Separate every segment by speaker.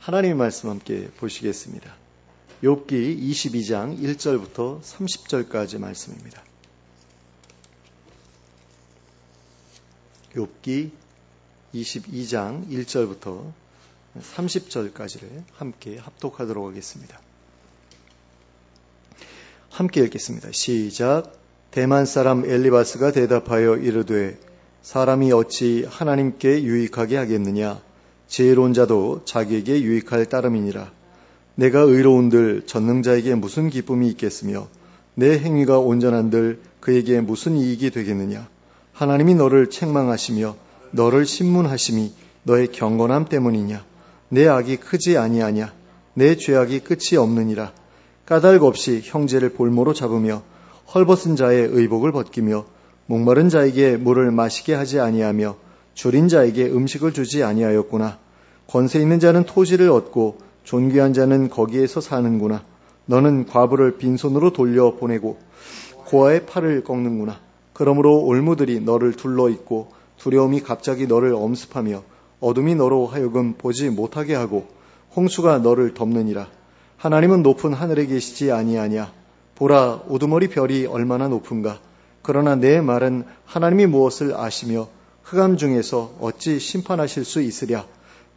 Speaker 1: 하나님의 말씀 함께 보시겠습니다. 욥기 22장 1절부터 30절까지 말씀입니다. 욥기 22장 1절부터 30절까지를 함께 합독하도록 하겠습니다. 함께 읽겠습니다. 시작. 대만 사람 엘리바스가 대답하여 이르되 사람이 어찌 하나님께 유익하게 하겠느냐. 지혜로운 자도 자기에게 유익할 따름이니라. 내가 의로운들 전능자에게 무슨 기쁨이 있겠으며 내 행위가 온전한들 그에게 무슨 이익이 되겠느냐. 하나님이 너를 책망하시며 너를 신문하심이 너의 경건함 때문이냐. 내 악이 크지 아니하냐. 내 죄악이 끝이 없느니라. 까닭 없이 형제를 볼모로 잡으며 헐벗은 자의 의복을 벗기며 목마른 자에게 물을 마시게 하지 아니하며 줄인 자에게 음식을 주지 아니하였구나. 권세 있는 자는 토지를 얻고 존귀한 자는 거기에서 사는구나. 너는 과부를 빈손으로 돌려보내고 고아의 팔을 꺾는구나. 그러므로 올무들이 너를 둘러있고 두려움이 갑자기 너를 엄습하며 어둠이 너로 하여금 보지 못하게 하고 홍수가 너를 덮느니라. 하나님은 높은 하늘에 계시지 아니하냐. 보라, 우두머리 별이 얼마나 높은가. 그러나 내 말은 하나님이 무엇을 아시며 흑암 중에서 어찌 심판하실 수 있으랴.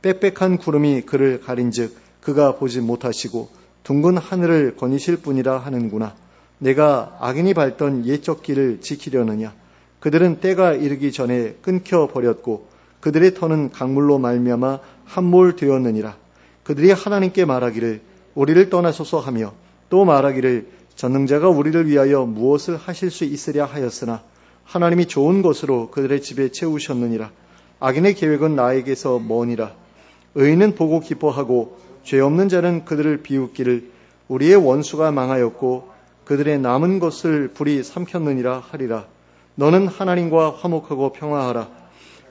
Speaker 1: 빽빽한 구름이 그를 가린즉 그가 보지 못하시고 둥근 하늘을 거니실 뿐이라 하는구나. 내가 악인이 밟던 옛적 길을 지키려느냐. 그들은 때가 이르기 전에 끊겨버렸고 그들의 터는 강물로 말미암아 함몰 되었느니라. 그들이 하나님께 말하기를 우리를 떠나소서 하며 또 말하기를 전능자가 우리를 위하여 무엇을 하실 수 있으랴 하였으나 하나님이 좋은 것으로 그들의 집에 채우셨느니라. 악인의 계획은 나에게서 머니라. 의인은 보고 기뻐하고 죄 없는 자는 그들을 비웃기를 우리의 원수가 망하였고 그들의 남은 것을 불이 삼켰느니라 하리라. 너는 하나님과 화목하고 평화하라.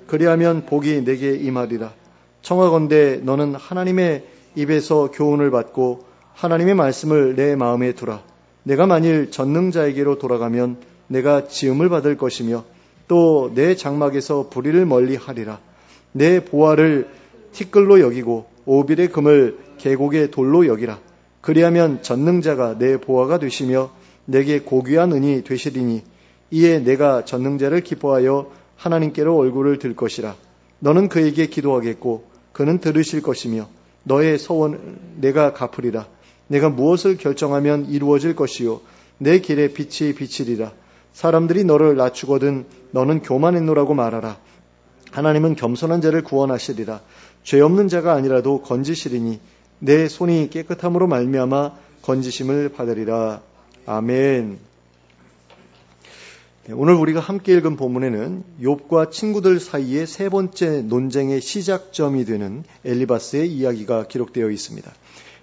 Speaker 1: 그리하면 복이 내게 임하리라. 청하건대 너는 하나님의 입에서 교훈을 받고 하나님의 말씀을 내 마음에 두라. 내가 만일 전능자에게로 돌아가면 내가 지음을 받을 것이며 또 내 장막에서 불의를 멀리하리라. 내 보화를 티끌로 여기고 오빌의 금을 계곡의 돌로 여기라. 그리하면 전능자가 내 보화가 되시며 내게 고귀한 은이 되시리니 이에 내가 전능자를 기뻐하여 하나님께로 얼굴을 들 것이라. 너는 그에게 기도하겠고 그는 들으실 것이며 너의 소원을 내가 갚으리라. 내가 무엇을 결정하면 이루어질 것이요 내 길에 빛이 비치리라. 사람들이 너를 낮추거든 너는 교만했노라고 말하라. 하나님은 겸손한 자를 구원하시리라. 죄 없는 자가 아니라도 건지시리니 내 손이 깨끗함으로 말미암아 건지심을 받으리라. 아멘. 오늘 우리가 함께 읽은 본문에는 욥과 친구들 사이의 세 번째 논쟁의 시작점이 되는 엘리바스의 이야기가 기록되어 있습니다.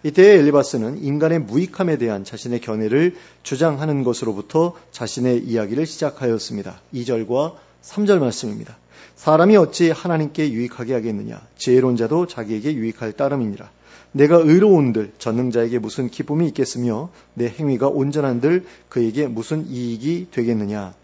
Speaker 1: 이때 엘리바스는 인간의 무익함에 대한 자신의 견해를 주장하는 것으로부터 자신의 이야기를 시작하였습니다. 2절과 3절 말씀입니다. 사람이 어찌 하나님께 유익하게 하겠느냐. 지혜로운 자도 자기에게 유익할 따름이니라. 내가 의로운들 전능자에게 무슨 기쁨이 있겠으며 내 행위가 온전한들 그에게 무슨 이익이 되겠느냐.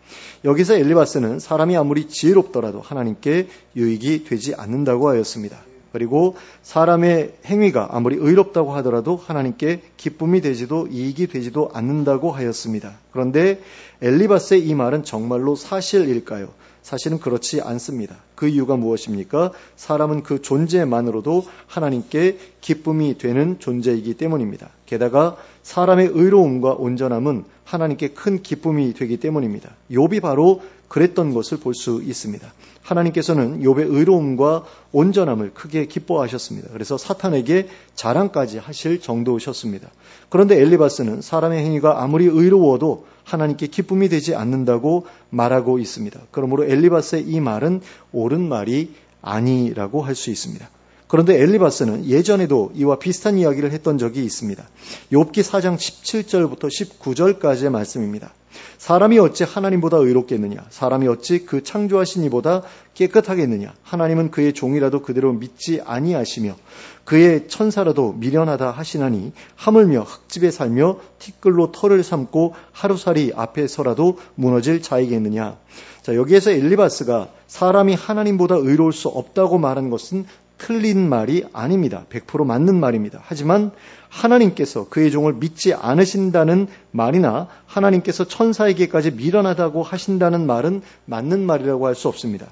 Speaker 1: 여기서 엘리바스는 사람이 아무리 지혜롭더라도 하나님께 유익이 되지 않는다고 하였습니다. 그리고 사람의 행위가 아무리 의롭다고 하더라도 하나님께 기쁨이 되지도 이익이 되지도 않는다고 하였습니다. 그런데 엘리바스의 이 말은 정말로 사실일까요? 사실은 그렇지 않습니다. 그 이유가 무엇입니까? 사람은 그 존재만으로도 하나님께 기쁨이 되는 존재이기 때문입니다. 게다가 사람의 의로움과 온전함은 하나님께 큰 기쁨이 되기 때문입니다. 욥이 바로 그랬던 것을 볼 수 있습니다. 하나님께서는 욥의 의로움과 온전함을 크게 기뻐하셨습니다. 그래서 사탄에게 자랑까지 하실 정도셨습니다. 그런데 엘리바스는 사람의 행위가 아무리 의로워도 하나님께 기쁨이 되지 않는다고 말하고 있습니다. 그러므로 엘리바스의 이 말은 옳은 말이 아니라고 할 수 있습니다. 그런데 엘리바스는 예전에도 이와 비슷한 이야기를 했던 적이 있습니다. 욥기 4장 17절부터 19절까지의 말씀입니다. 사람이 어찌 하나님보다 의롭겠느냐. 사람이 어찌 그 창조하신 이보다 깨끗하겠느냐. 하나님은 그의 종이라도 그대로 믿지 아니하시며 그의 천사라도 미련하다 하시나니 하물며 흙집에 살며 티끌로 털을 삼고 하루살이 앞에서라도 무너질 자이겠느냐. 자, 여기에서 엘리바스가 사람이 하나님보다 의로울 수 없다고 말한 것은 틀린 말이 아닙니다. 100% 맞는 말입니다. 하지만 하나님께서 그의 종을 믿지 않으신다는 말이나 하나님께서 천사에게까지 미련하다고 하신다는 말은 맞는 말이라고 할 수 없습니다.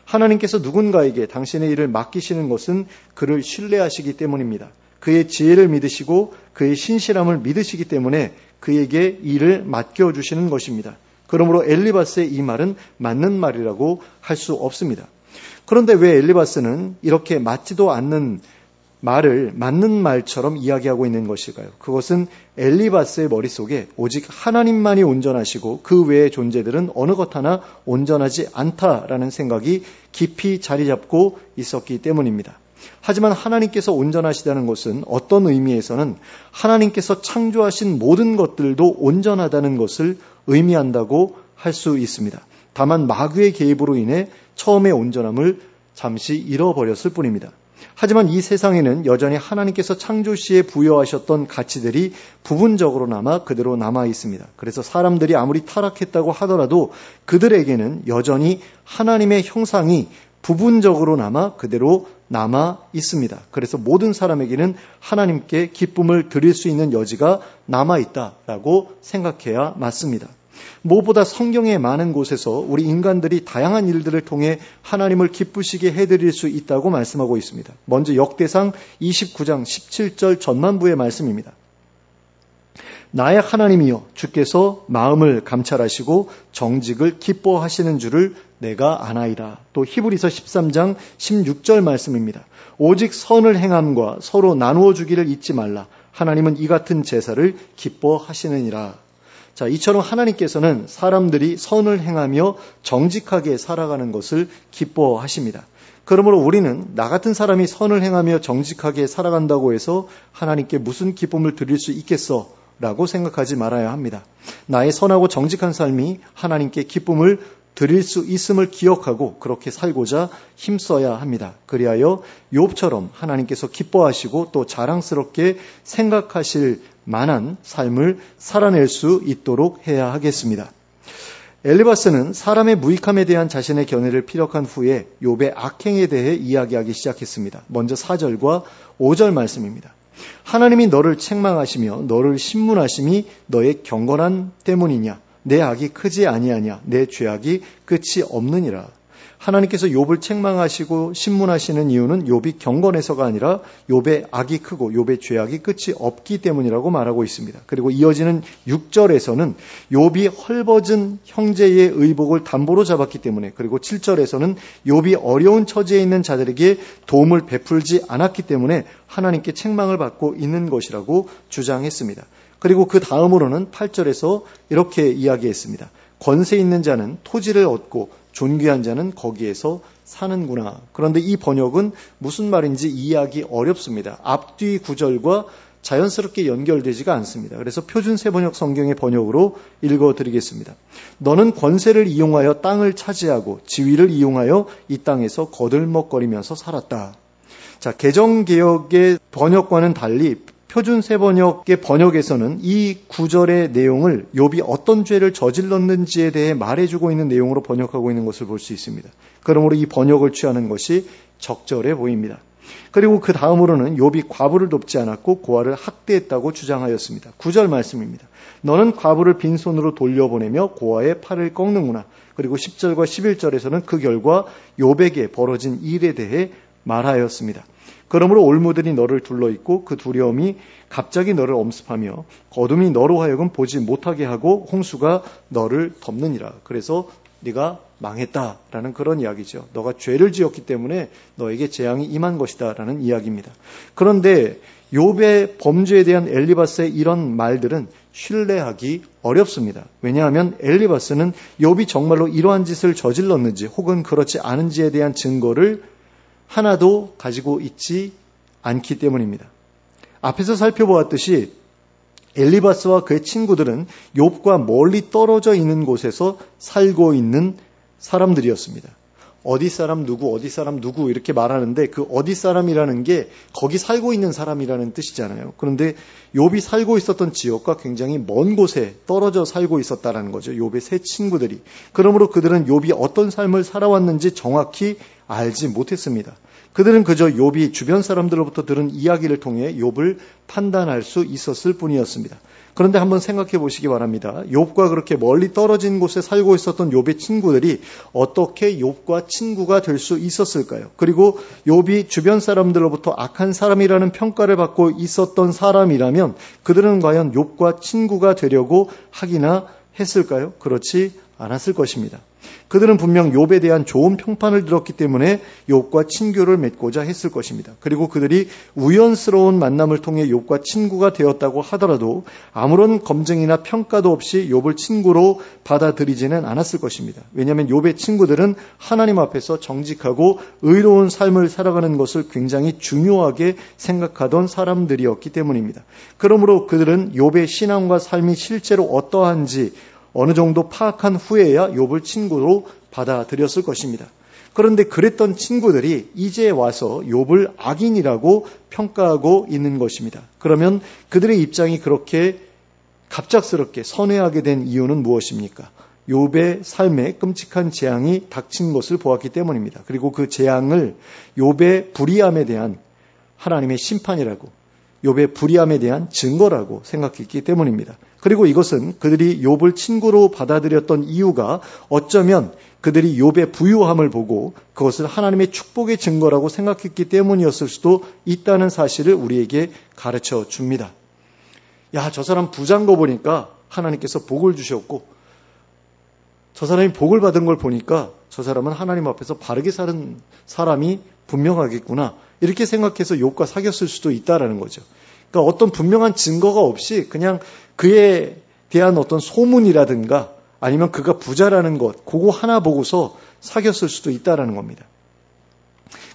Speaker 1: 하나님께서 누군가에게 당신의 일을 맡기시는 것은 그를 신뢰하시기 때문입니다. 그의 지혜를 믿으시고 그의 신실함을 믿으시기 때문에 그에게 일을 맡겨주시는 것입니다. 그러므로 엘리바스의 이 말은 맞는 말이라고 할 수 없습니다. 그런데 왜 엘리바스는 이렇게 맞지도 않는 말을 맞는 말처럼 이야기하고 있는 것일까요? 그것은 엘리바스의 머릿속에 오직 하나님만이 온전하시고 그 외의 존재들은 어느 것 하나 온전하지 않다라는 생각이 깊이 자리 잡고 있었기 때문입니다. 하지만 하나님께서 온전하시다는 것은 어떤 의미에서는 하나님께서 창조하신 모든 것들도 온전하다는 것을 의미한다고 할 수 있습니다. 다만 마귀의 개입으로 인해 처음의 온전함을 잠시 잃어버렸을 뿐입니다. 하지만 이 세상에는 여전히 하나님께서 창조 시에 부여하셨던 가치들이 부분적으로나마 그대로 남아 있습니다. 그래서 사람들이 아무리 타락했다고 하더라도 그들에게는 여전히 하나님의 형상이 부분적으로나마 그대로 남아 있습니다. 그래서 모든 사람에게는 하나님께 기쁨을 드릴 수 있는 여지가 남아 있다라고 생각해야 맞습니다. 무엇보다 성경의 많은 곳에서 우리 인간들이 다양한 일들을 통해 하나님을 기쁘시게 해드릴 수 있다고 말씀하고 있습니다. 먼저 역대상 29장 17절 전반부의 말씀입니다. 나의 하나님이여 주께서 마음을 감찰하시고 정직을 기뻐하시는 줄을 내가 아나이다. 또 히브리서 13장 16절 말씀입니다. 오직 선을 행함과 서로 나누어 주기를 잊지 말라. 하나님은 이 같은 제사를 기뻐하시느니라. 자, 이처럼 하나님께서는 사람들이 선을 행하며 정직하게 살아가는 것을 기뻐하십니다. 그러므로 우리는 나 같은 사람이 선을 행하며 정직하게 살아간다고 해서 하나님께 무슨 기쁨을 드릴 수 있겠어? 라고 생각하지 말아야 합니다. 나의 선하고 정직한 삶이 하나님께 기쁨을 드릴 수 있음을 기억하고 그렇게 살고자 힘써야 합니다. 그리하여 욥처럼 하나님께서 기뻐하시고 또 자랑스럽게 생각하실 만한 삶을 살아낼 수 있도록 해야 하겠습니다. 엘리바스는 사람의 무익함에 대한 자신의 견해를 피력한 후에 욥의 악행에 대해 이야기하기 시작했습니다. 먼저 4절과 5절 말씀입니다. 하나님이 너를 책망하시며 너를 신문하심이 너의 경건함 때문이냐? 내 악이 크지 아니하냐? 내 죄악이 끝이 없느니라. 하나님께서 욥을 책망하시고 신문하시는 이유는 욥이 경건해서가 아니라 욥의 악이 크고 욥의 죄악이 끝이 없기 때문이라고 말하고 있습니다. 그리고 이어지는 6절에서는 욥이 헐벗은 형제의 의복을 담보로 잡았기 때문에, 그리고 7절에서는 욥이 어려운 처지에 있는 자들에게 도움을 베풀지 않았기 때문에 하나님께 책망을 받고 있는 것이라고 주장했습니다. 그리고 그 다음으로는 8절에서 이렇게 이야기했습니다. 권세 있는 자는 토지를 얻고 존귀한 자는 거기에서 사는구나. 그런데 이 번역은 무슨 말인지 이해하기 어렵습니다. 앞뒤 구절과 자연스럽게 연결되지가 않습니다. 그래서 표준 세번역 성경의 번역으로 읽어드리겠습니다. 너는 권세를 이용하여 땅을 차지하고 지위를 이용하여 이 땅에서 거들먹거리면서 살았다. 자, 개정개혁의 번역과는 달리 표준 세번역의 번역에서는 이 구절의 내용을 욥이 어떤 죄를 저질렀는지에 대해 말해주고 있는 내용으로 번역하고 있는 것을 볼 수 있습니다. 그러므로 이 번역을 취하는 것이 적절해 보입니다. 그리고 그 다음으로는 욥이 과부를 돕지 않았고 고아를 학대했다고 주장하였습니다. 9절 말씀입니다. 너는 과부를 빈손으로 돌려보내며 고아의 팔을 꺾는구나. 그리고 10절과 11절에서는 그 결과 욥에게 벌어진 일에 대해 말하였습니다. 그러므로 올무들이 너를 둘러있고 그 두려움이 갑자기 너를 엄습하며 어둠이 너로 하여금 보지 못하게 하고 홍수가 너를 덮느니라. 그래서 네가 망했다라는 그런 이야기죠. 너가 죄를 지었기 때문에 너에게 재앙이 임한 것이다라는 이야기입니다. 그런데 욥의 범죄에 대한 엘리바스의 이런 말들은 신뢰하기 어렵습니다. 왜냐하면 엘리바스는 욥이 정말로 이러한 짓을 저질렀는지 혹은 그렇지 않은지에 대한 증거를 하나도 가지고 있지 않기 때문입니다. 앞에서 살펴보았듯이 엘리바스와 그의 친구들은 욥과 멀리 떨어져 있는 곳에서 살고 있는 사람들이었습니다. 어디 사람 누구, 어디 사람 누구 이렇게 말하는데 그 어디 사람이라는 게 거기 살고 있는 사람이라는 뜻이잖아요. 그런데 욥이 살고 있었던 지역과 굉장히 먼 곳에 떨어져 살고 있었다는 거죠. 욥의 세 친구들이. 그러므로 그들은 욥이 어떤 삶을 살아왔는지 정확히 알지 못했습니다. 그들은 그저 욥이 주변 사람들로부터 들은 이야기를 통해 욥을 판단할 수 있었을 뿐이었습니다. 그런데 한번 생각해 보시기 바랍니다. 욥과 그렇게 멀리 떨어진 곳에 살고 있었던 욥의 친구들이 어떻게 욥과 친구가 될 수 있었을까요? 그리고 욥이 주변 사람들로부터 악한 사람이라는 평가를 받고 있었던 사람이라면 그들은 과연 욥과 친구가 되려고 하기나 했을까요? 그렇지 않았을 것입니다. 그들은 분명 욥에 대한 좋은 평판을 들었기 때문에 욥과 친교를 맺고자 했을 것입니다. 그리고 그들이 우연스러운 만남을 통해 욥과 친구가 되었다고 하더라도 아무런 검증이나 평가도 없이 욥을 친구로 받아들이지는 않았을 것입니다. 왜냐하면 욥의 친구들은 하나님 앞에서 정직하고 의로운 삶을 살아가는 것을 굉장히 중요하게 생각하던 사람들이었기 때문입니다. 그러므로 그들은 욥의 신앙과 삶이 실제로 어떠한지 어느 정도 파악한 후에야 욥을 친구로 받아들였을 것입니다. 그런데 그랬던 친구들이 이제 와서 욥을 악인이라고 평가하고 있는 것입니다. 그러면 그들의 입장이 그렇게 갑작스럽게 선회하게 된 이유는 무엇입니까? 욥의 삶에 끔찍한 재앙이 닥친 것을 보았기 때문입니다. 그리고 그 재앙을 욥의 불의함에 대한 하나님의 심판이라고, 욥의 불의함에 대한 증거라고 생각했기 때문입니다. 그리고 이것은 그들이 욥을 친구로 받아들였던 이유가 어쩌면 그들이 욥의 부유함을 보고 그것을 하나님의 축복의 증거라고 생각했기 때문이었을 수도 있다는 사실을 우리에게 가르쳐 줍니다. 야, 저 사람 부자인 거 보니까 하나님께서 복을 주셨고 저 사람이 복을 받은 걸 보니까 저 사람은 하나님 앞에서 바르게 사는 사람이 분명하겠구나. 이렇게 생각해서 욥과 사귀었을 수도 있다라는 거죠. 그러니까 어떤 분명한 증거가 없이 그냥 그에 대한 어떤 소문이라든가 아니면 그가 부자라는 것, 그거 하나 보고서 사귀었을 수도 있다라는 겁니다.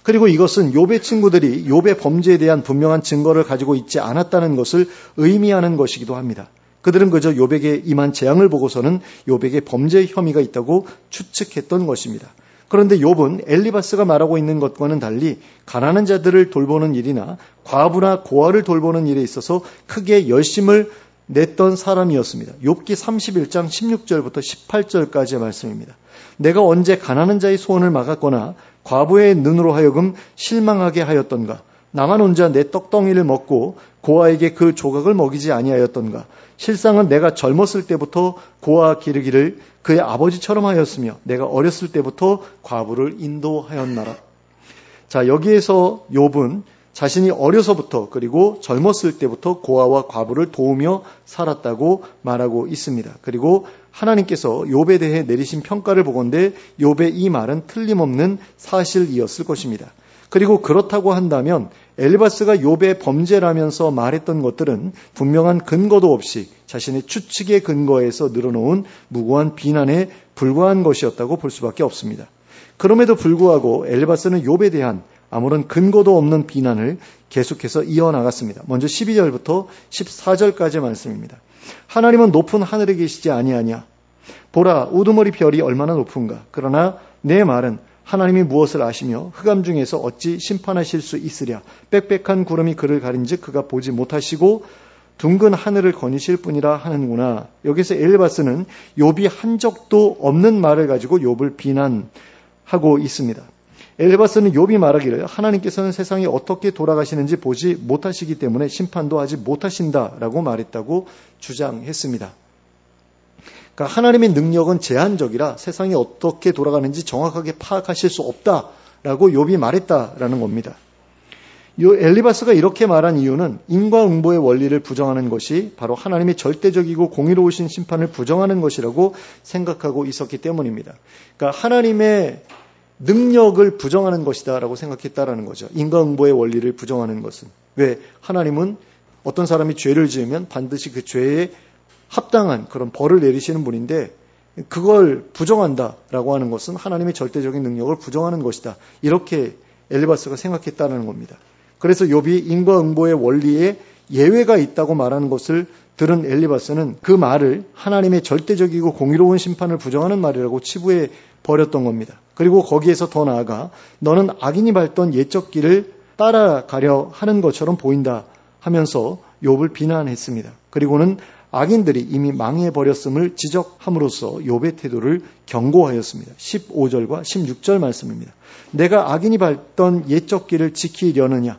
Speaker 1: 그리고 이것은 욥의 친구들이 욥의 범죄에 대한 분명한 증거를 가지고 있지 않았다는 것을 의미하는 것이기도 합니다. 그들은 그저 욥에게 임한 재앙을 보고서는 욥에게 범죄 혐의가 있다고 추측했던 것입니다. 그런데 욥은 엘리바스가 말하고 있는 것과는 달리 가난한 자들을 돌보는 일이나 과부나 고아를 돌보는 일에 있어서 크게 열심을 냈던 사람이었습니다. 욥기 31장 16절부터 18절까지의 말씀입니다. 내가 언제 가난한 자의 소원을 막았거나 과부의 눈으로 하여금 실망하게 하였던가? 나만 혼자 내 떡덩이를 먹고 고아에게 그 조각을 먹이지 아니하였던가? 실상은 내가 젊었을 때부터 고아 기르기를 그의 아버지처럼 하였으며 내가 어렸을 때부터 과부를 인도하였나라. 자, 여기에서 욥은 자신이 어려서부터 그리고 젊었을 때부터 고아와 과부를 도우며 살았다고 말하고 있습니다. 그리고 하나님께서 욥에 대해 내리신 평가를 보건대 욥의 이 말은 틀림없는 사실이었을 것입니다. 그리고 그렇다고 한다면 엘리바스가 욥의 범죄라면서 말했던 것들은 분명한 근거도 없이 자신의 추측의 근거에서 늘어놓은 무고한 비난에 불과한 것이었다고 볼 수밖에 없습니다. 그럼에도 불구하고 엘리바스는 욥에 대한 아무런 근거도 없는 비난을 계속해서 이어나갔습니다. 먼저 12절부터 14절까지의 말씀입니다. 하나님은 높은 하늘에 계시지 아니하냐? 보라, 우두머리 별이 얼마나 높은가? 그러나 내 말은 하나님이 무엇을 아시며 흑암 중에서 어찌 심판하실 수 있으랴? 빽빽한 구름이 그를 가린즉 그가 보지 못하시고 둥근 하늘을 거니실 뿐이라 하는구나. 여기서 엘리바스는 욥이 한 적도 없는 말을 가지고 욥을 비난하고 있습니다. 엘리바스는 욥이 말하기를 하나님께서는 세상이 어떻게 돌아가시는지 보지 못하시기 때문에 심판도 하지 못하신다라고 말했다고 주장했습니다. 그러니까 하나님의 능력은 제한적이라 세상이 어떻게 돌아가는지 정확하게 파악하실 수 없다라고 욥이 말했다라는 겁니다. 엘리바스가 이렇게 말한 이유는 인과응보의 원리를 부정하는 것이 바로 하나님의 절대적이고 공의로우신 심판을 부정하는 것이라고 생각하고 있었기 때문입니다. 그러니까 하나님의 능력을 부정하는 것이다라고 생각했다라는 거죠. 인과응보의 원리를 부정하는 것은. 왜? 하나님은 어떤 사람이 죄를 지으면 반드시 그 죄에 합당한 그런 벌을 내리시는 분인데 그걸 부정한다라고 하는 것은 하나님의 절대적인 능력을 부정하는 것이다. 이렇게 엘리바스가 생각했다는 겁니다. 그래서 욥이 인과응보의 원리에 예외가 있다고 말하는 것을 들은 엘리바스는 그 말을 하나님의 절대적이고 공의로운 심판을 부정하는 말이라고 치부해 버렸던 겁니다. 그리고 거기에서 더 나아가 너는 악인이 밟던 옛적 길을 따라가려 하는 것처럼 보인다 하면서 욥을 비난했습니다. 그리고는 악인들이 이미 망해버렸음을 지적함으로써 욥의 태도를 경고하였습니다. 15절과 16절 말씀입니다. 내가 악인이 밟던 옛적 길을 지키려느냐?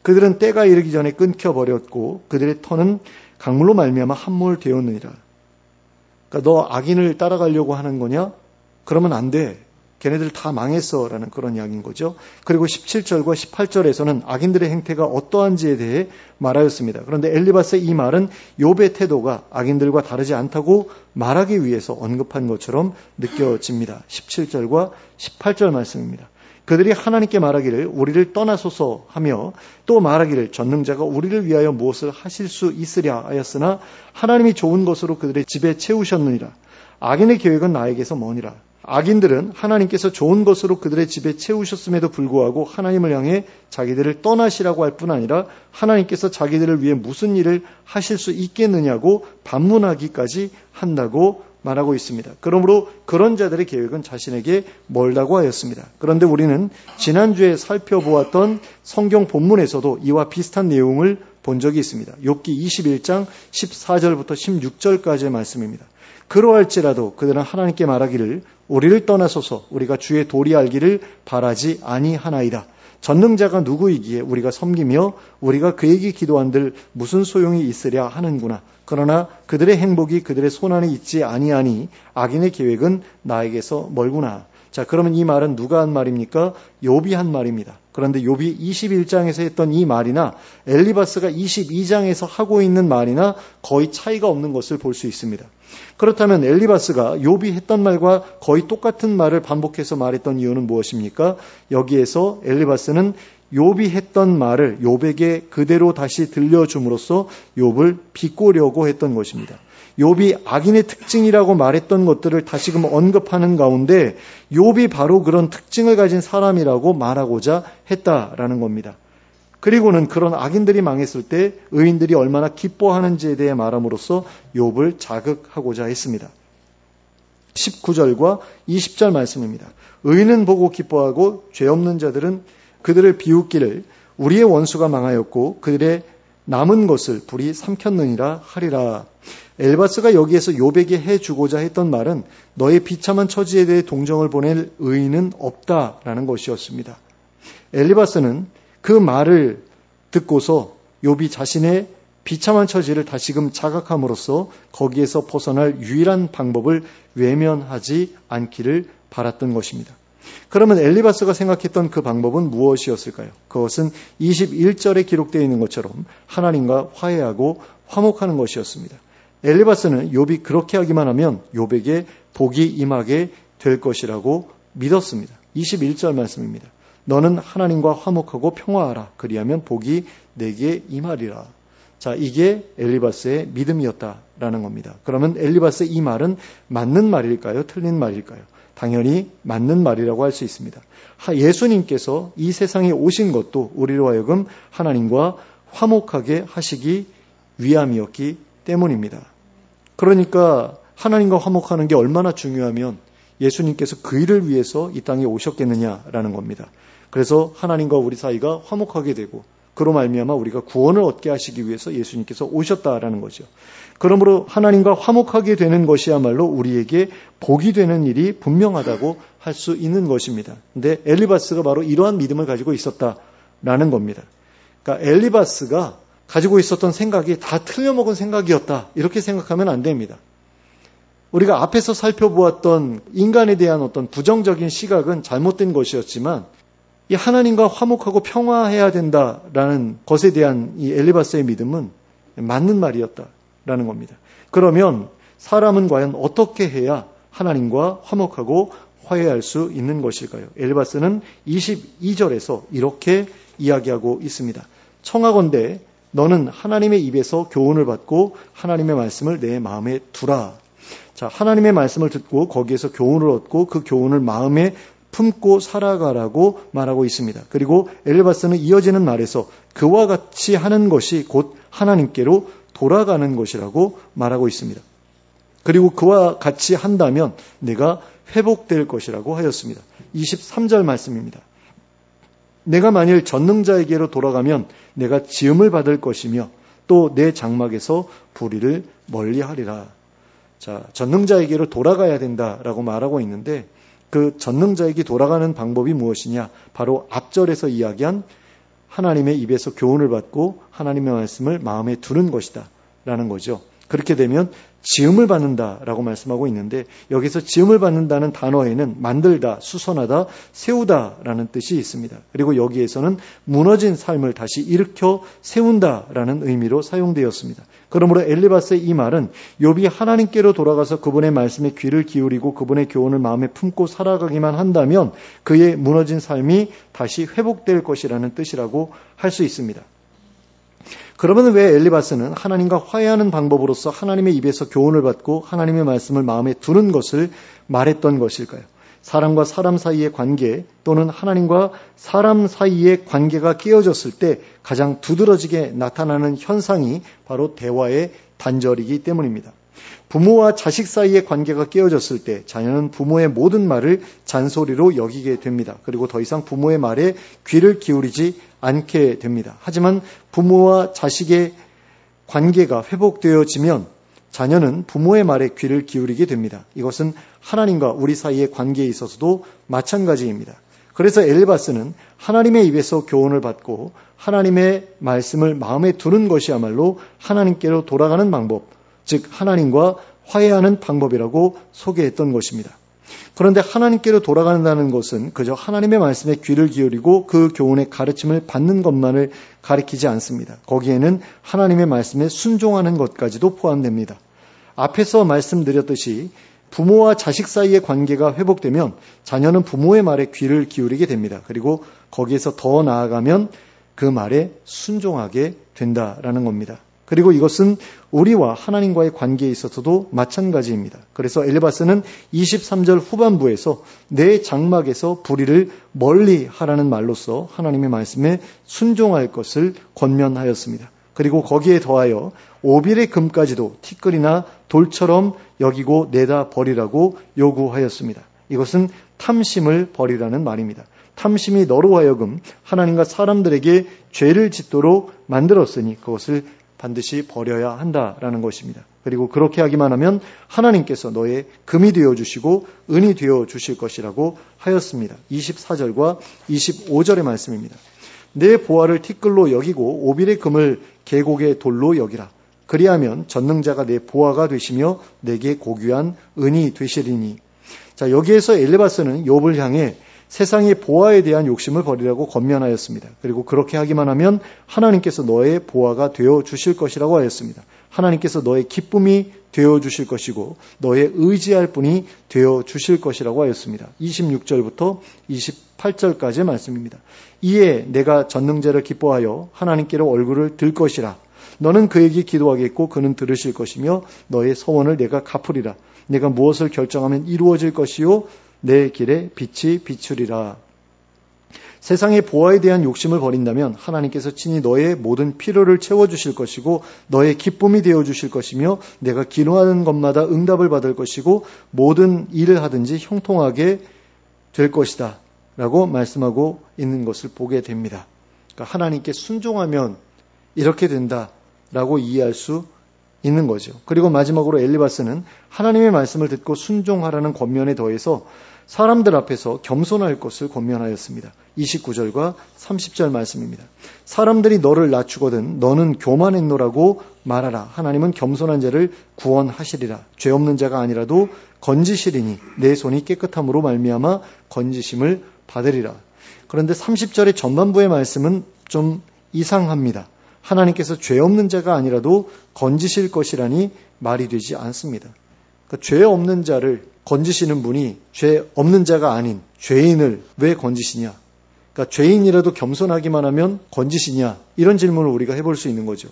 Speaker 1: 그들은 때가 이르기 전에 끊겨버렸고 그들의 터는 강물로 말미암아 함몰되었느니라. 그러니까 너 악인을 따라가려고 하는 거냐? 그러면 안 돼. 걔네들 다 망했어 라는 그런 이야기인 거죠. 그리고 17절과 18절에서는 악인들의 행태가 어떠한지에 대해 말하였습니다. 그런데 엘리바스의 이 말은 욥의 태도가 악인들과 다르지 않다고 말하기 위해서 언급한 것처럼 느껴집니다. 17절과 18절 말씀입니다. 그들이 하나님께 말하기를 우리를 떠나소서 하며 또 말하기를 전능자가 우리를 위하여 무엇을 하실 수 있으랴 하였으나 하나님이 좋은 것으로 그들의 집에 채우셨느니라. 악인의 계획은 나에게서 머니라. 악인들은 하나님께서 좋은 것으로 그들의 집에 채우셨음에도 불구하고 하나님을 향해 자기들을 떠나시라고 할 뿐 아니라 하나님께서 자기들을 위해 무슨 일을 하실 수 있겠느냐고 반문하기까지 한다고 말하고 있습니다. 그러므로 그런 자들의 계획은 자신에게 멀다고 하였습니다. 그런데 우리는 지난주에 살펴보았던 성경 본문에서도 이와 비슷한 내용을 본 적이 있습니다. 욥기 21장 14절부터 16절까지의 말씀입니다. 그러할지라도 그들은 하나님께 말하기를 우리를 떠나소서 우리가 주의 도리 알기를 바라지 아니하나이다. 전능자가 누구이기에 우리가 섬기며 우리가 그에게 기도한들 무슨 소용이 있으랴 하는구나. 그러나 그들의 행복이 그들의 손안에 있지 아니하니 악인의 계획은 나에게서 멀구나. 자, 그러면 이 말은 누가 한 말입니까? 욥이 한 말입니다. 그런데 욥이 21장에서 했던 이 말이나 엘리바스가 22장에서 하고 있는 말이나 거의 차이가 없는 것을 볼 수 있습니다. 그렇다면 엘리바스가 욥이 했던 말과 거의 똑같은 말을 반복해서 말했던 이유는 무엇입니까? 여기에서 엘리바스는 욥이 했던 말을 욥에게 그대로 다시 들려줌으로써 욥을 비꼬려고 했던 것입니다. 욥이 악인의 특징이라고 말했던 것들을 다시금 언급하는 가운데 욥이 바로 그런 특징을 가진 사람이라고 말하고자 했다라는 겁니다. 그리고는 그런 악인들이 망했을 때 의인들이 얼마나 기뻐하는지에 대해 말함으로써 욥을 자극하고자 했습니다. 19절과 20절 말씀입니다. 의인은 보고 기뻐하고 죄 없는 자들은 그들을 비웃기를 우리의 원수가 망하였고 그들의 남은 것을 불이 삼켰느니라 하리라. 엘바스가 여기에서 욥에게 해주고자 했던 말은 너의 비참한 처지에 대해 동정을 보낼 의인은 없다라는 것이었습니다. 엘리바스는 그 말을 듣고서 욥이 자신의 비참한 처지를 다시금 자각함으로써 거기에서 벗어날 유일한 방법을 외면하지 않기를 바랐던 것입니다. 그러면 엘리바스가 생각했던 그 방법은 무엇이었을까요? 그것은 21절에 기록되어 있는 것처럼 하나님과 화해하고 화목하는 것이었습니다. 엘리바스는 욥이 그렇게 하기만 하면 욥에게 복이 임하게 될 것이라고 믿었습니다. 21절 말씀입니다. 너는 하나님과 화목하고 평화하라. 그리하면 복이 내게 임하리라. 자, 이게 엘리바스의 믿음이었다라는 겁니다. 그러면 엘리바스의 이 말은 맞는 말일까요? 틀린 말일까요? 당연히 맞는 말이라고 할 수 있습니다. 예수님께서 이 세상에 오신 것도 우리로 하여금 하나님과 화목하게 하시기 위함이었기 때문입니다. 그러니까 하나님과 화목하는 게 얼마나 중요하면 예수님께서 그 일을 위해서 이 땅에 오셨겠느냐라는 겁니다. 그래서 하나님과 우리 사이가 화목하게 되고 그로 말미암아 우리가 구원을 얻게 하시기 위해서 예수님께서 오셨다라는 거죠. 그러므로 하나님과 화목하게 되는 것이야말로 우리에게 복이 되는 일이 분명하다고 할 수 있는 것입니다. 근데 엘리바스가 바로 이러한 믿음을 가지고 있었다라는 겁니다. 그러니까 엘리바스가 가지고 있었던 생각이 다 틀려먹은 생각이었다. 이렇게 생각하면 안 됩니다. 우리가 앞에서 살펴보았던 인간에 대한 어떤 부정적인 시각은 잘못된 것이었지만 이 하나님과 화목하고 평화해야 된다라는 것에 대한 이 엘리바스의 믿음은 맞는 말이었다라는 겁니다. 그러면 사람은 과연 어떻게 해야 하나님과 화목하고 화해할 수 있는 것일까요? 엘리바스는 22절에서 이렇게 이야기하고 있습니다. 청하건대 너는 하나님의 입에서 교훈을 받고 하나님의 말씀을 내 마음에 두라. 자, 하나님의 말씀을 듣고 거기에서 교훈을 얻고 그 교훈을 마음에 품고 살아가라고 말하고 있습니다. 그리고 엘리바스는 이어지는 말에서 그와 같이 하는 것이 곧 하나님께로 돌아가는 것이라고 말하고 있습니다. 그리고 그와 같이 한다면 내가 회복될 것이라고 하였습니다. 23절 말씀입니다. 내가 만일 전능자에게로 돌아가면 내가 지음을 받을 것이며 또 내 장막에서 불의를 멀리하리라. 자, 전능자에게로 돌아가야 된다라고 말하고 있는데 그 전능자에게 돌아가는 방법이 무엇이냐? 바로 앞절에서 이야기한 하나님의 입에서 교훈을 받고 하나님의 말씀을 마음에 두는 것이다 라는 거죠. 그렇게 되면 지음을 받는다라고 말씀하고 있는데 여기서 지음을 받는다는 단어에는 만들다, 수선하다, 세우다라는 뜻이 있습니다. 그리고 여기에서는 무너진 삶을 다시 일으켜 세운다라는 의미로 사용되었습니다. 그러므로 엘리바스의 이 말은 욥이 하나님께로 돌아가서 그분의 말씀에 귀를 기울이고 그분의 교훈을 마음에 품고 살아가기만 한다면 그의 무너진 삶이 다시 회복될 것이라는 뜻이라고 할 수 있습니다. 그러면 왜 엘리바스는 하나님과 화해하는 방법으로서 하나님의 입에서 교훈을 받고 하나님의 말씀을 마음에 두는 것을 말했던 것일까요? 사람과 사람 사이의 관계 또는 하나님과 사람 사이의 관계가 깨어졌을 때 가장 두드러지게 나타나는 현상이 바로 대화의 단절이기 때문입니다. 부모와 자식 사이의 관계가 깨어졌을 때 자녀는 부모의 모든 말을 잔소리로 여기게 됩니다. 그리고 더 이상 부모의 말에 귀를 기울이지 않게 됩니다. 하지만 부모와 자식의 관계가 회복되어지면 자녀는 부모의 말에 귀를 기울이게 됩니다. 이것은 하나님과 우리 사이의 관계에 있어서도 마찬가지입니다. 그래서 엘리바스는 하나님의 입에서 교훈을 받고 하나님의 말씀을 마음에 두는 것이야말로 하나님께로 돌아가는 방법, 즉 하나님과 화해하는 방법이라고 소개했던 것입니다. 그런데 하나님께로 돌아간다는 것은 그저 하나님의 말씀에 귀를 기울이고 그 교훈의 가르침을 받는 것만을 가리키지 않습니다. 거기에는 하나님의 말씀에 순종하는 것까지도 포함됩니다. 앞에서 말씀드렸듯이 부모와 자식 사이의 관계가 회복되면 자녀는 부모의 말에 귀를 기울이게 됩니다. 그리고 거기에서 더 나아가면 그 말에 순종하게 된다라는 겁니다. 그리고 이것은 우리와 하나님과의 관계에 있어서도 마찬가지입니다. 그래서 엘리바스는 23절 후반부에서 내 장막에서 불의를 멀리 하라는 말로써 하나님의 말씀에 순종할 것을 권면하였습니다. 그리고 거기에 더하여 오빌의 금까지도 티끌이나 돌처럼 여기고 내다 버리라고 요구하였습니다. 이것은 탐심을 버리라는 말입니다. 탐심이 너로 하여금 하나님과 사람들에게 죄를 짓도록 만들었으니 그것을 반드시 버려야 한다라는 것입니다. 그리고 그렇게 하기만 하면 하나님께서 너의 금이 되어주시고 은이 되어주실 것이라고 하였습니다. 24절과 25절의 말씀입니다. 내 보화를 티끌로 여기고 오빌의 금을 계곡의 돌로 여기라. 그리하면 전능자가 내 보화가 되시며 내게 고귀한 은이 되시리니. 자, 여기에서 엘리바스는 욥을 향해 세상의 보화에 대한 욕심을 버리라고 권면하였습니다. 그리고 그렇게 하기만 하면 하나님께서 너의 보화가 되어 주실 것이라고 하였습니다. 하나님께서 너의 기쁨이 되어 주실 것이고 너의 의지할 분이 되어 주실 것이라고 하였습니다. 26절부터 28절까지의 말씀입니다. 이에 내가 전능자를 기뻐하여 하나님께로 얼굴을 들 것이라. 너는 그에게 기도하겠고 그는 들으실 것이며 너의 서원을 내가 갚으리라. 내가 무엇을 결정하면 이루어질 것이요 내 길에 빛이 비추리라. 세상의 보화에 대한 욕심을 버린다면 하나님께서 친히 너의 모든 필요를 채워주실 것이고 너의 기쁨이 되어주실 것이며 내가 기도하는 것마다 응답을 받을 것이고 모든 일을 하든지 형통하게 될 것이다 라고 말씀하고 있는 것을 보게 됩니다. 그러니까 하나님께 순종하면 이렇게 된다라고 이해할 수 있는 거죠. 그리고 마지막으로 엘리바스는 하나님의 말씀을 듣고 순종하라는 권면에 더해서 사람들 앞에서 겸손할 것을 권면하였습니다. 29절과 30절 말씀입니다. 사람들이 너를 낮추거든 너는 교만했노라고 말하라. 하나님은 겸손한 자를 구원하시리라. 죄 없는 자가 아니라도 건지시리니 내 손이 깨끗함으로 말미암아 건지심을 받으리라. 그런데 30절의 전반부의 말씀은 좀 이상합니다. 하나님께서 죄 없는 자가 아니라도 건지실 것이라니 말이 되지 않습니다. 그러니까 죄 없는 자를 건지시는 분이 죄 없는 자가 아닌 죄인을 왜 건지시냐? 그러니까 죄인이라도 겸손하기만 하면 건지시냐? 이런 질문을 우리가 해볼 수 있는 거죠.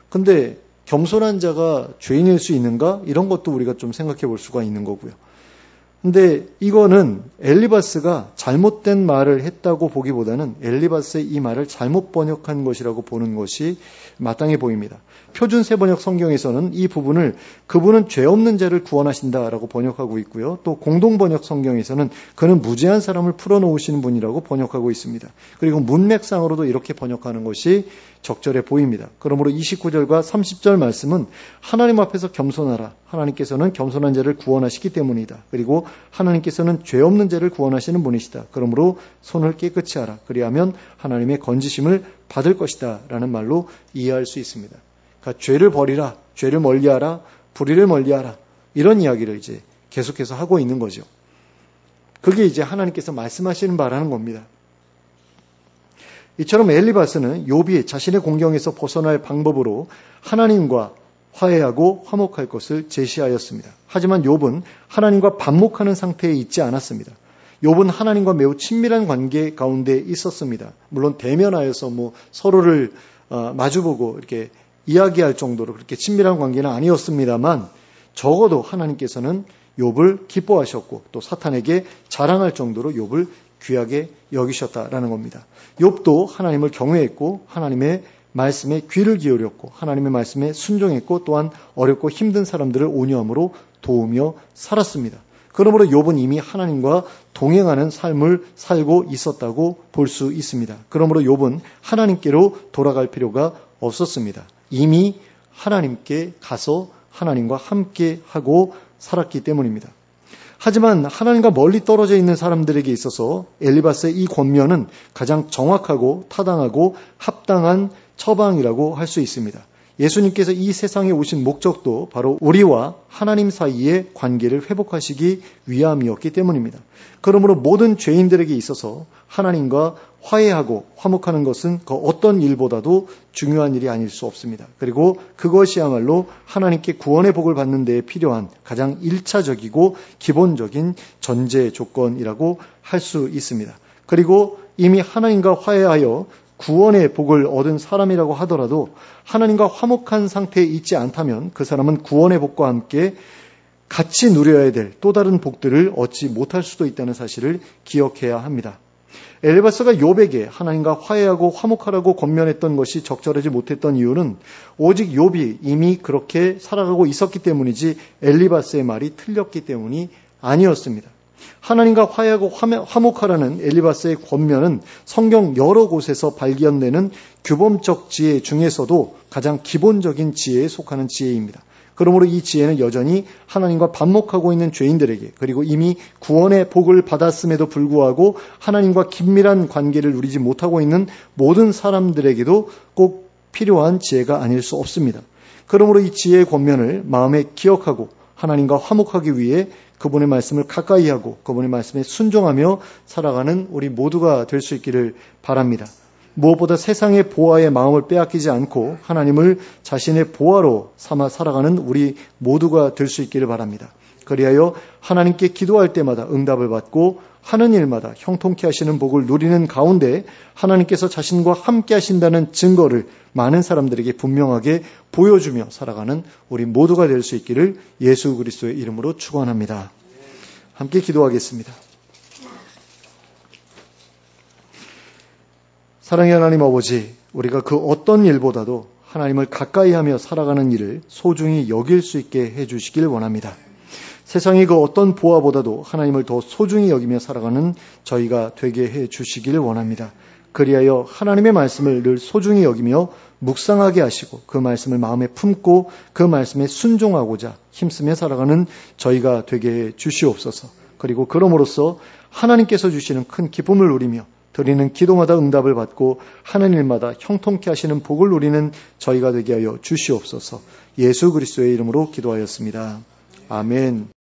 Speaker 1: 근데 겸손한 자가 죄인일 수 있는가? 이런 것도 우리가 좀 생각해 볼 수가 있는 거고요. 근데 이거는 엘리바스가 잘못된 말을 했다고 보기보다는 엘리바스의 이 말을 잘못 번역한 것이라고 보는 것이 마땅해 보입니다. 표준 세번역 성경에서는 이 부분을 그분은 죄 없는 자를 구원하신다라고 번역하고 있고요. 또 공동번역 성경에서는 그는 무죄한 사람을 풀어놓으시는 분이라고 번역하고 있습니다. 그리고 문맥상으로도 이렇게 번역하는 것이 적절해 보입니다. 그러므로 29절과 30절 말씀은 하나님 앞에서 겸손하라. 하나님께서는 겸손한 자를 구원하시기 때문이다. 그리고 하나님께서는 죄 없는 자를 구원하시는 분이시다. 그러므로 손을 깨끗이 하라. 그리하면 하나님의 건지심을 받을 것이다. 라는 말로 이해할 수 있습니다. 그러니까 죄를 버리라. 죄를 멀리하라. 불의를 멀리하라. 이런 이야기를 이제 계속해서 하고 있는 거죠. 그게 이제 하나님께서 말씀하시는 바라는 겁니다. 이처럼 엘리바스는 욥이 자신의 공경에서 벗어날 방법으로 하나님과 화해하고 화목할 것을 제시하였습니다. 하지만 욥은 하나님과 반목하는 상태에 있지 않았습니다. 욥은 하나님과 매우 친밀한 관계 가운데 있었습니다. 물론 대면하여서 서로를 마주보고 이렇게 이야기할 정도로 그렇게 친밀한 관계는 아니었습니다만 적어도 하나님께서는 욥을 기뻐하셨고 또 사탄에게 자랑할 정도로 욥을 귀하게 여기셨다라는 겁니다. 욥도 하나님을 경외했고 하나님의 말씀에 귀를 기울였고 하나님의 말씀에 순종했고 또한 어렵고 힘든 사람들을 온유함으로 도우며 살았습니다. 그러므로 욥은 이미 하나님과 동행하는 삶을 살고 있었다고 볼 수 있습니다. 그러므로 욥은 하나님께로 돌아갈 필요가 없었습니다. 이미 하나님께 가서 하나님과 함께 하고 살았기 때문입니다. 하지만 하나님과 멀리 떨어져 있는 사람들에게 있어서 엘리바스의 이 권면은 가장 정확하고 타당하고 합당한 처방이라고 할 수 있습니다. 예수님께서 이 세상에 오신 목적도 바로 우리와 하나님 사이의 관계를 회복하시기 위함이었기 때문입니다. 그러므로 모든 죄인들에게 있어서 하나님과 화해하고 화목하는 것은 그 어떤 일보다도 중요한 일이 아닐 수 없습니다. 그리고 그것이야말로 하나님께 구원의 복을 받는 데에 필요한 가장 1차적이고 기본적인 전제 조건이라고 할 수 있습니다. 그리고 이미 하나님과 화해하여 구원의 복을 얻은 사람이라고 하더라도 하나님과 화목한 상태에 있지 않다면 그 사람은 구원의 복과 함께 같이 누려야 될 또 다른 복들을 얻지 못할 수도 있다는 사실을 기억해야 합니다. 엘리바스가 욥에게 하나님과 화해하고 화목하라고 권면했던 것이 적절하지 못했던 이유는 오직 욥이 이미 그렇게 살아가고 있었기 때문이지 엘리바스의 말이 틀렸기 때문이 아니었습니다. 하나님과 화해하고 화목하라는 엘리바스의 권면은 성경 여러 곳에서 발견되는 규범적 지혜 중에서도 가장 기본적인 지혜에 속하는 지혜입니다. 그러므로 이 지혜는 여전히 하나님과 반목하고 있는 죄인들에게 그리고 이미 구원의 복을 받았음에도 불구하고 하나님과 긴밀한 관계를 누리지 못하고 있는 모든 사람들에게도 꼭 필요한 지혜가 아닐 수 없습니다. 그러므로 이 지혜의 권면을 마음에 기억하고 하나님과 화목하기 위해 그분의 말씀을 가까이 하고 그분의 말씀에 순종하며 살아가는 우리 모두가 될 수 있기를 바랍니다. 무엇보다 세상의 보화의 마음을 빼앗기지 않고 하나님을 자신의 보화로 삼아 살아가는 우리 모두가 될 수 있기를 바랍니다. 그리하여 하나님께 기도할 때마다 응답을 받고 하는 일마다 형통케 하시는 복을 누리는 가운데 하나님께서 자신과 함께 하신다는 증거를 많은 사람들에게 분명하게 보여주며 살아가는 우리 모두가 될 수 있기를 예수 그리스도의 이름으로 축원합니다. 함께 기도하겠습니다. 사랑의 하나님 아버지, 우리가 그 어떤 일보다도 하나님을 가까이 하며 살아가는 일을 소중히 여길 수 있게 해주시길 원합니다. 세상의 그 어떤 보화보다도 하나님을 더 소중히 여기며 살아가는 저희가 되게 해주시길 원합니다. 그리하여 하나님의 말씀을 늘 소중히 여기며 묵상하게 하시고 그 말씀을 마음에 품고 그 말씀에 순종하고자 힘쓰며 살아가는 저희가 되게 해주시옵소서. 그리고 그럼으로써 하나님께서 주시는 큰 기쁨을 누리며 드리는 기도마다 응답을 받고 하는 일마다 형통케 하시는 복을 누리는 저희가 되게 하여 주시옵소서. 예수 그리스도의 이름으로 기도하였습니다. 아멘.